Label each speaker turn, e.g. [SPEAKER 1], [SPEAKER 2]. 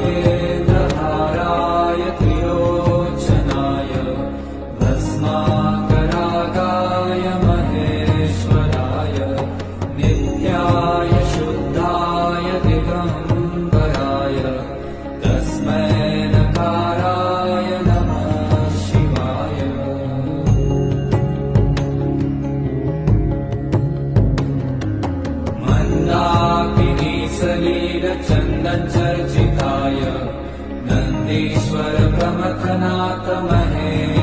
[SPEAKER 1] नागेन्द्रहाराय त्रिलोचनाय भस्माकरागाय महेश्वराय नित्याय शुद्धाय दिगम्बराय तस्मै नकाराय नमः शिवाय। मन्दाकिनी सलीलचन्दनचर्चिताय नन्दीश्वर प्रमथनाथ महेश्वराय